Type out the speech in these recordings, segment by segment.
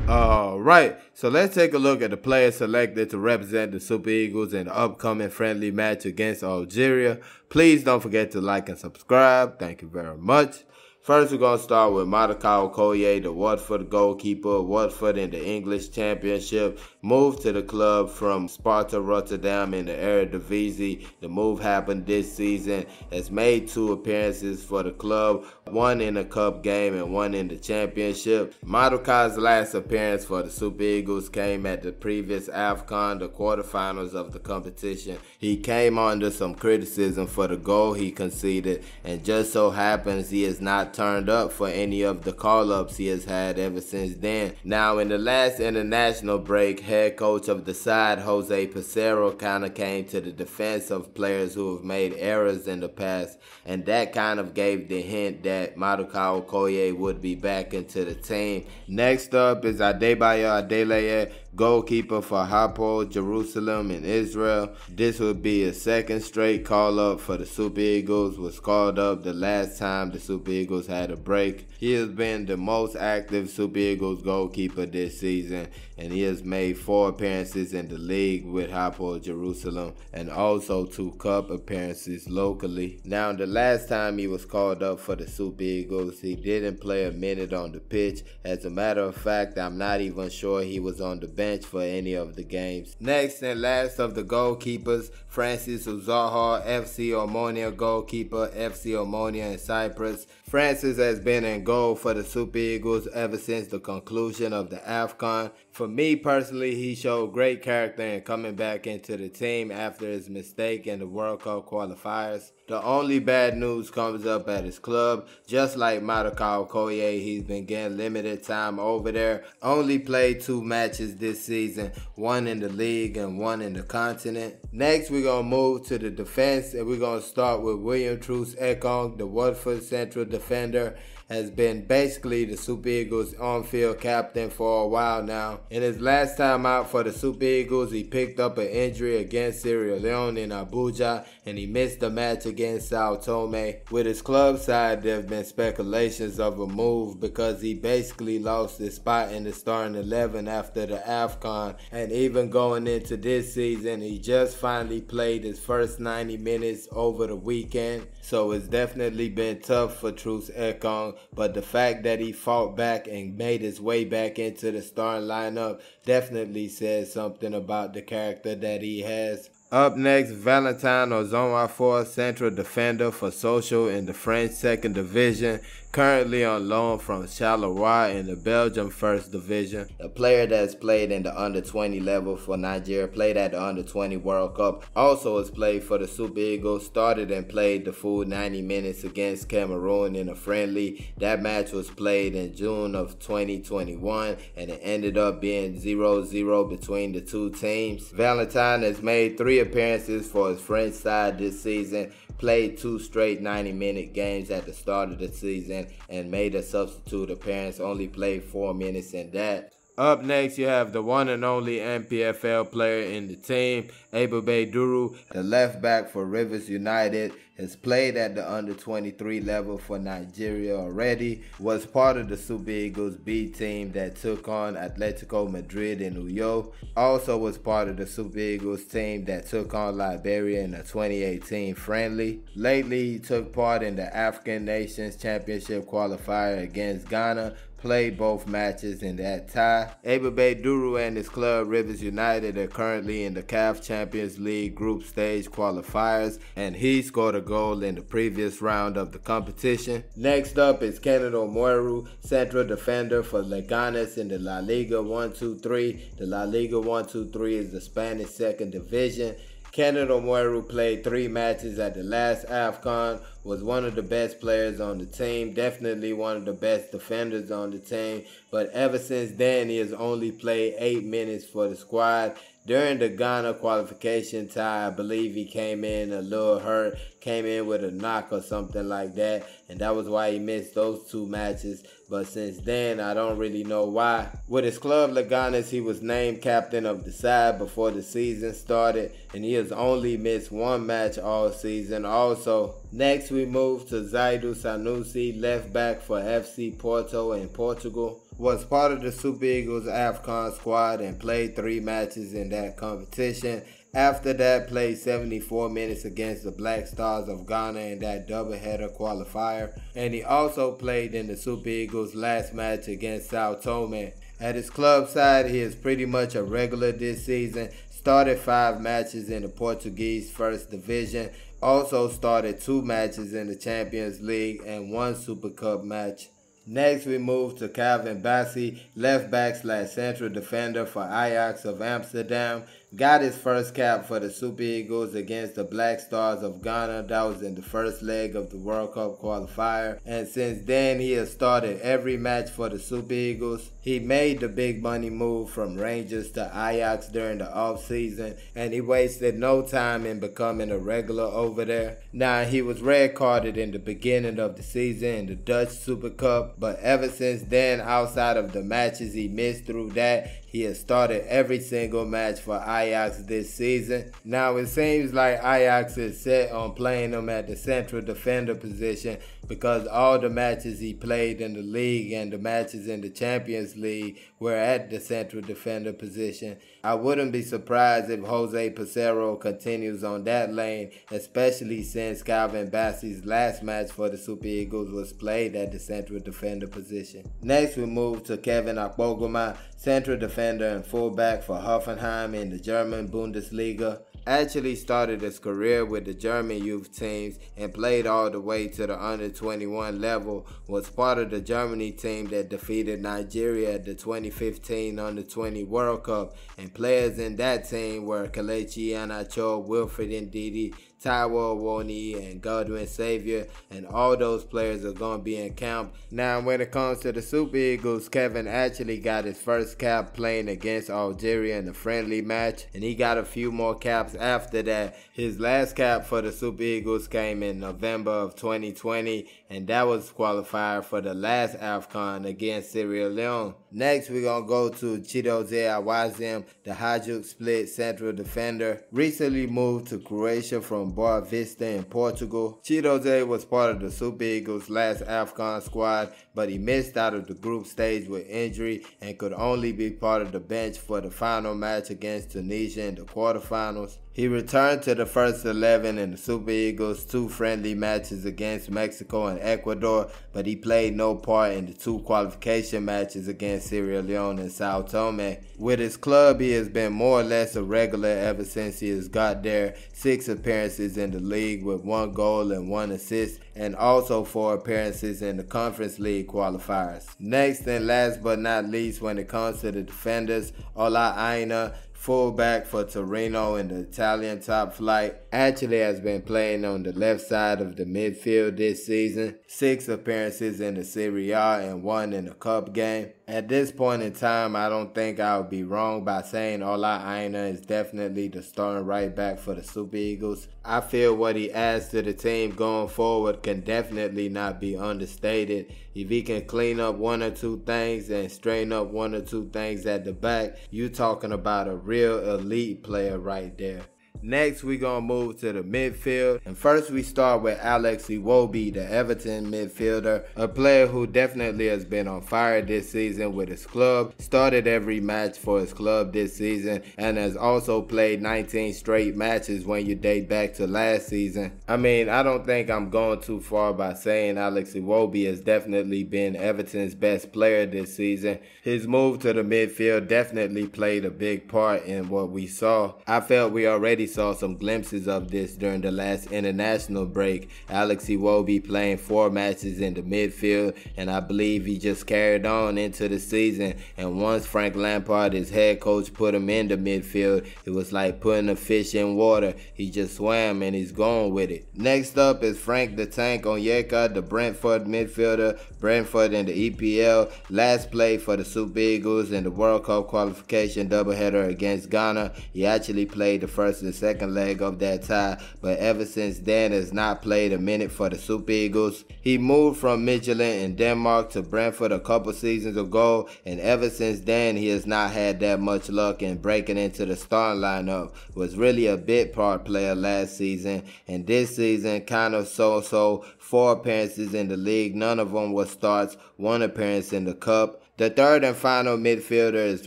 Alright, so let's take a look at the players selected to represent the Super Eagles in the upcoming friendly match against Algeria. Please don't forget to like and subscribe. Thank you very much. First, we're going to start with Madakaw Okoye, the Watford goalkeeper. Watford in the English Championship. Moved to the club from Sparta Rotterdam in the Eredivisie. The move happened this season. Has made 2 appearances for the club, 1 in a cup game and 1 in the championship. Madakaw's last appearance for the Super Eagles came at the previous AFCON, the quarterfinals of the competition. He came under some criticism for the goal he conceded, and just so happens he has not turned up for any of the call-ups he has had ever since then. Now, in the last international break, head coach of the side, Jose Peseiro, kind of came to the defense of players who have made errors in the past, and that kind of gave the hint that Madakaw Okoye would be back into the team. Next up is Adebayo Adeleye, goalkeeper for Hapoel Jerusalem in Israel. This would be a second straight call-up for the Super Eagles. Was called up the last time the Super Eagles had a break. He has been the most active Super Eagles goalkeeper this season, and he has made 4 appearances in the league with Hapoel Jerusalem and also 2 cup appearances locally. Now, the last time he was called up for the Super Eagles, he didn't play a minute on the pitch. As a matter of fact, I'm not even sure he was on the bench for any of the games. Next and last of the goalkeepers, Francis Uzoho, FC Omonia goalkeeper, FC Omonia in Cyprus. Francis has been in goal for the Super Eagles ever since the conclusion of the AFCON. For me personally, he showed great character in coming back into the team after his mistake in the World Cup qualifiers. The only bad news comes up at his club. Just like Madakaw Okoye, he's been getting limited time over there. Only played 2 matches this season, 1 in the league and 1 in the continent. Next, we're going to move to the defense, and we're going to start with William Truce Ekong, the Watford central defender. Has been basically the Super Eagles on-field captain for a while now. In his last time out for the Super Eagles, he picked up an injury against Sierra Leone in Abuja, and he missed the match against Sao Tome. With his club side, there have been speculations of a move because he basically lost his spot in the starting 11 after the AFCON, and even going into this season, he just finally played his first 90 minutes over the weekend. So it's definitely been tough for Truce Ekong, but the fact that he fought back and made his way back into the starting lineup definitely says something about the character that he has. Up next, Valentin Ozonwafor, central defender for Social in the French 2nd Division, currently on loan from Charleroi in the Belgium 1st Division. A player that's played in the under-20 level for Nigeria, played at the under-20 World Cup, also has played for the Super Eagles, started and played the full 90 minutes against Cameroon in a friendly. That match was played in June of 2021, and it ended up being 0-0 between the 2 teams. Valentin has made 3 appearances for his French side this season, played 2 straight 90-minute games at the start of the season, and made a substitute appearance, only played 4 minutes in that. Up next, you have the one and only NPFL player in the team, Ebube Duru, the left back for Rivers United, has played at the under-23 level for Nigeria already, was part of the Super Eagles B team that took on Atletico Madrid in Uyo, also was part of the Super Eagles team that took on Liberia in a 2018 friendly. Lately, he took part in the African Nations Championship qualifier against Ghana, played both matches in that tie. Ebube Duru and his club Rivers United are currently in the CAF Champions League group stage qualifiers, and he scored a goal in the previous round of the competition. Next up is Kenneth Omweru, central defender for Leganes in the La Liga 1-2-3. The La Liga 1-2-3 is the Spanish 2nd Division. Kenneth Omweru played 3 matches at the last AFCON, was one of the best players on the team, definitely one of the best defenders on the team, but ever since then he has only played 8 minutes for the squad. During the Ghana qualification tie, I believe he came in a little hurt, came in with a knock or something like that, and that was why he missed those 2 matches. But since then, I don't really know why. With his club Leganes, he was named captain of the side before the season started, and he has only missed 1 match all season also. Next, we move to Zaidu Sanusi, left back for FC Porto in Portugal. was part of the Super Eagles AFCON squad and played 3 matches in that competition. After that, played 74 minutes against the Black Stars of Ghana in that doubleheader qualifier. And he also played in the Super Eagles' last match against Sao Tome. At his club side, he is pretty much a regular this season. Started 5 matches in the Portuguese First Division. Also started 2 matches in the Champions League and 1 Super Cup match. Next, we move to Calvin Bassey, left back / central defender for Ajax of Amsterdam. Got his first cap for the Super Eagles against the Black Stars of Ghana. That was in the first leg of the World Cup qualifier. And since then, he has started every match for the Super Eagles. He made the big money move from Rangers to Ajax during the offseason, and he wasted no time in becoming a regular over there. Now, he was red carded in the beginning of the season in the Dutch Super Cup, but ever since then, outside of the matches he missed through that, he has started every single match for Ajax this season. Now, it seems like Ajax is set on playing him at the central defender position because all the matches he played in the league and the matches in the Champions League were at the central defender position. I wouldn't be surprised if Jose Peseiro continues on that lane, especially since Calvin Bassey's last match for the Super Eagles was played at the central defender position. Next, we move to Kevin Akpoguma, central defender and fullback for Hoffenheim in the German Bundesliga. Actually started his career with the German youth teams and played all the way to the under-21 level, was part of the Germany team that defeated Nigeria at the 2015 Under-20 World Cup, and players in that team were Kelechi Iheanacho, Wilfred Ndidi, Taiwo Awoniyi, and Godwin Xavier, and all those players are going to be in camp. Now, when it comes to the Super Eagles, Kevin actually got his first cap playing against Algeria in a friendly match, and he got a few more caps after that. His last cap for the Super Eagles came in November of 2020, and that was qualifier for the last AFCON against Sierra Leone. Next, we're going to go to Chidozie Awazim, the Hajduk Split central defender. Recently moved to Croatia from Boa Vista in Portugal. Chidozie was part of the Super Eagles' last AFCON squad, but he missed out of the group stage with injury and could only be part of the bench for the final match against Tunisia in the quarterfinals. He returned to the first 11 in the Super Eagles' 2 friendly matches against Mexico and Ecuador, but he played no part in the 2 qualification matches against Sierra Leone and Sao Tome. With his club, he has been more or less a regular ever since he has got there. 6 appearances in the league with 1 goal and 1 assist, and also 4 appearances in the Conference League qualifiers. Next and last but not least, when it comes to the defenders, Ola Aina, fullback for Torino in the Italian top flight, actually has been playing on the left side of the midfield this season. 6 appearances in the Serie A and 1 in the cup game. At this point in time, I don't think I would be wrong by saying Ola Aina is definitely the starting right back for the Super Eagles. I feel what he adds to the team going forward can definitely not be understated. If he can clean up 1 or 2 things and straighten up 1 or 2 things at the back, you're talking about a real elite player right there. Next, we're going to move to the midfield. And first, we start with Alex Iwobi, the Everton midfielder, a player who definitely has been on fire this season with his club. Started every match for his club this season and has also played 19 straight matches when you date back to last season. I mean, I don't think I'm going too far by saying Alex Iwobi has definitely been Everton's best player this season. His move to the midfield definitely played a big part in what we saw. I felt we already saw some glimpses of this during the last international break. Alex Iwobi playing 4 matches in the midfield, and I believe he just carried on into the season. And once Frank Lampard, his head coach, put him in the midfield, it was like putting a fish in water. He just swam and he's going with it. Next up is Frank the Tank Onyeka, the Brentford midfielder. Brentford in the EPL, last play for the Super Eagles in the World Cup qualification doubleheader against Ghana. He actually played the first and second leg of that tie, but ever since then has not played a minute for the Super Eagles. He moved from Midtjylland in Denmark to Brentford a couple seasons ago, and ever since then he has not had that much luck in breaking into the starting lineup. Was really a bit part player last season, and this season kind of so-so. 4 appearances in the league, none of them was starts, 1 appearance in the cup. The third and final midfielder is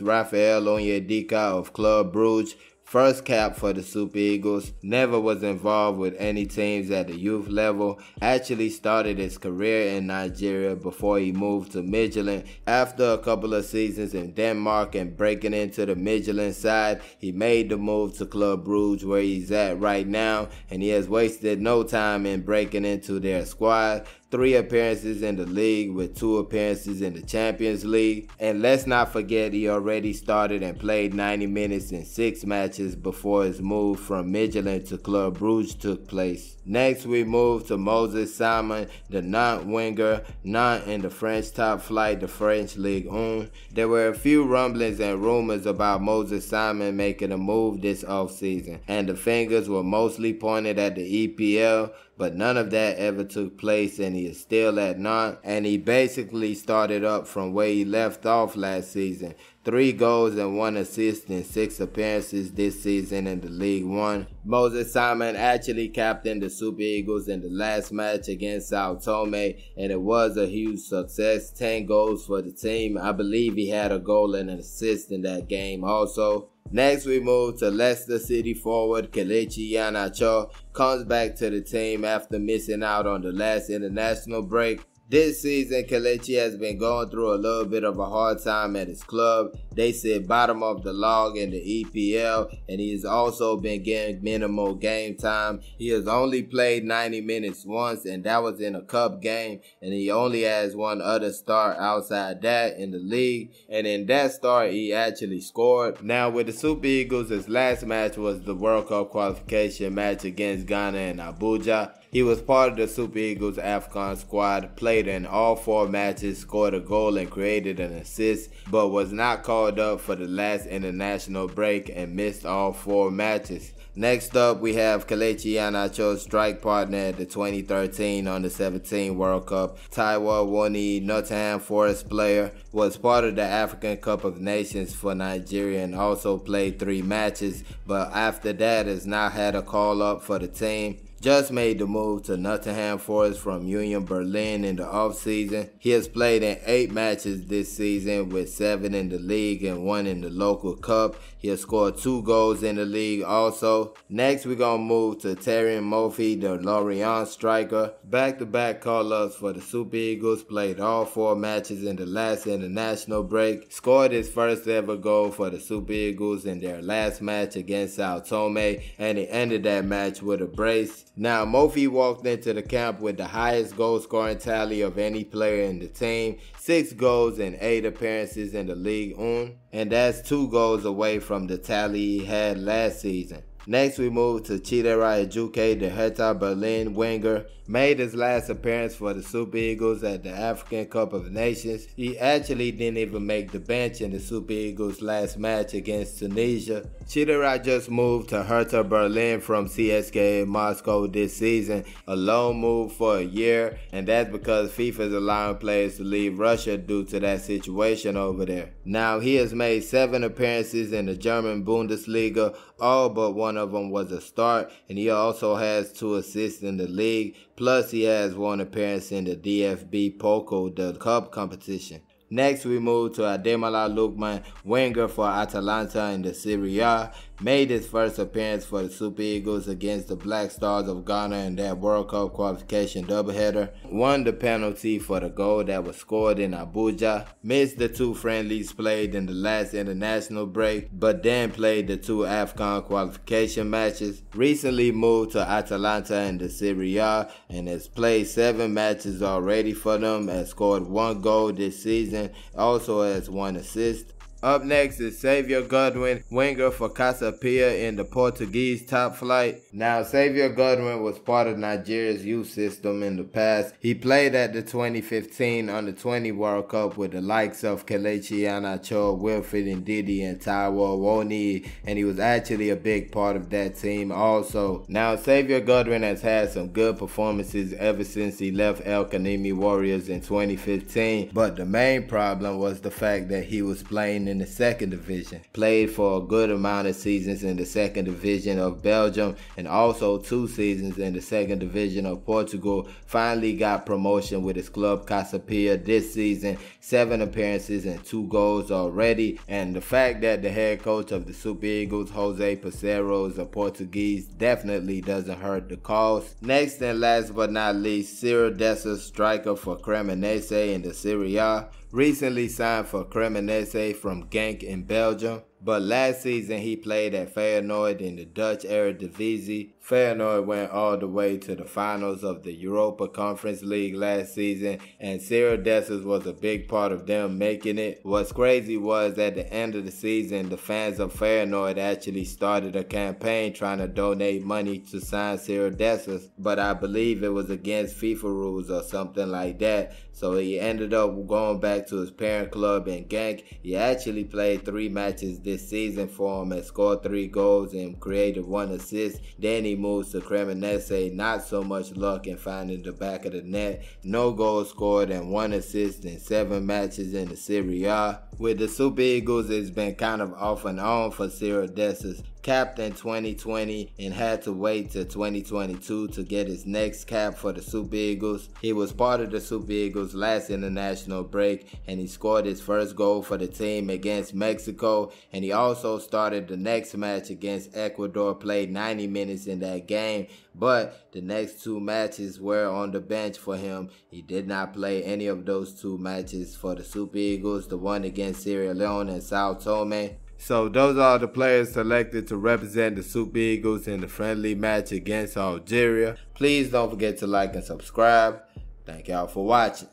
Rafael Onyedika of Club Brugge. First cap for the Super Eagles, never was involved with any teams at the youth level, actually started his career in Nigeria before he moved to Midtjylland. After a couple of seasons in Denmark and breaking into the Midtjylland side, he made the move to Club Brugge where he's at right now, and he has wasted no time in breaking into their squad. 3 appearances in the league with 2 appearances in the Champions League. And let's not forget he already started and played 90 minutes in 6 matches before his move from Midtjylland to Club Brugge took place. Next we move to Moses Simon, the Nantes winger, Nantes in the French top flight, the French Ligue 1. There were a few rumblings and rumors about Moses Simon making a move this offseason, and the fingers were mostly pointed at the EPL, but none of that ever took place, and he is still at Nantes, and he basically started up from where he left off last season. 3 goals and 1 assist in 6 appearances this season in the League 1. Moses Simon actually captained the Super Eagles in the last match against Sao Tome, and it was a huge success. 10 goals for the team. I believe he had a goal and an assist in that game also. Next we move to Leicester City forward Kelechi Iheanacho. Comes back to the team after missing out on the last international break. This season, Kelechi has been going through a little bit of a hard time at his club. They sit bottom of the log in the EPL, and he has also been getting minimal game time. He has only played 90 minutes once, and that was in a cup game, and he only has 1 other start outside that in the league, and in that start, he actually scored. Now, with the Super Eagles, his last match was the World Cup qualification match against Ghana in Abuja. He was part of the Super Eagles AFCON squad, played in all 4 matches, scored a goal and created an assist, but was not called up for the last international break and missed all 4 matches. Next up, we have Kelechi Iheanacho's strike partner at the 2013 Under-17 World Cup, Taiwo Awoniyi, Nottingham Forest player, was part of the African Cup of Nations for Nigeria and also played 3 matches, but after that has not had a call up for the team. Just made the move to Nottingham Forest from Union Berlin in the offseason. He has played in 8 matches this season with 7 in the league and 1 in the local cup. He has scored 2 goals in the league also. Next we're going to move to Terry Murphy, the Lorient striker. Back-to-back call-ups for the Super Eagles, played all 4 matches in the last international break. Scored his first ever goal for the Super Eagles in their last match against Sao Tome, and he ended that match with a brace. Now, Murphy walked into the camp with the highest goal scoring tally of any player in the team, 6 goals and 8 appearances in the League 1, and that's 2 goals away from the tally he had last season. Next we move to Chidera Ejuke, the Hertha Berlin winger. Made his last appearance for the Super Eagles at the African Cup of Nations. He actually didn't even make the bench in the Super Eagles' last match against Tunisia. Chidera just moved to Hertha Berlin from CSKA Moscow this season, a loan move for a year, and that's because FIFA is allowing players to leave Russia due to that situation over there. Now, he has made 7 appearances in the German Bundesliga, all but one of them was a start, and he also has 2 assists in the league. Plus, he has 1 appearance in the DFB Pokal, the cup competition. Next, we move to Ademola Lookman, winger for Atalanta in the Serie A. Made his first appearance for the Super Eagles against the Black Stars of Ghana in that World Cup qualification doubleheader. Won the penalty for the goal that was scored in Abuja. Missed the 2 friendlies played in the last international break, but then played the 2 AFCON qualification matches. Recently moved to Atalanta in the Serie A and has played 7 matches already for them, has scored 1 goal this season, also has 1 assist. Up next is Xavier Godwin, winger for Casa Pia in the Portuguese top flight. Now, Xavier Godwin was part of Nigeria's youth system in the past. He played at the 2015 Under-20 World Cup with the likes of Kelechi Iheanacho, Wilfred Ndidi, and Taiwo Awoniyi, and he was actually a big part of that team also. Now, Xavier Godwin has had some good performances ever since he left El Kanemi Warriors in 2015, but the main problem was the fact that he was playing in in the second division. Played for a good amount of seasons in the second division of Belgium and also 2 seasons in the second division of Portugal. Finally got promotion with his club Casapia this season. 7 appearances and 2 goals already. And the fact that the head coach of the Super Eagles, Jose Peseiro, is a Portuguese definitely doesn't hurt the cause. Next and last but not least, Ciro Dessa, striker for Cremonese in the Serie A. Recently signed for Cremonese from Genk in Belgium, but last season he played at Feyenoord in the Dutch Eredivisie. Feyenoord went all the way to the finals of the Europa Conference League last season, and Ciro Dessa was a big part of them making it. What's crazy was at the end of the season, the fans of Feyenoord actually started a campaign trying to donate money to sign Ciro Dessa, but I believe it was against FIFA rules or something like that, so he ended up going back to his parent club in Genk. He actually played 3 matches this season for him and scored 3 goals and created 1 assist. Then he moves to Cremonese, not so much luck in finding the back of the net. No goals scored and 1 assist in 7 matches in the Serie A. With the Super Eagles, it's been kind of off and on for Ciro Dessa. Capped in 2020 and had to wait till 2022 to get his next cap for the Super Eagles. He was part of the Super Eagles last international break and he scored his first goal for the team against Mexico, and he also started the next match against Ecuador, played 90 minutes in that game, but the next 2 matches were on the bench for him. He did not play any of those 2 matches for the Super Eagles, the one against Sierra Leone and Sao Tome. So those are the players selected to represent the Super Eagles in the friendly match against Algeria. Please don't forget to like and subscribe. Thank y'all for watching.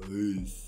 Peace.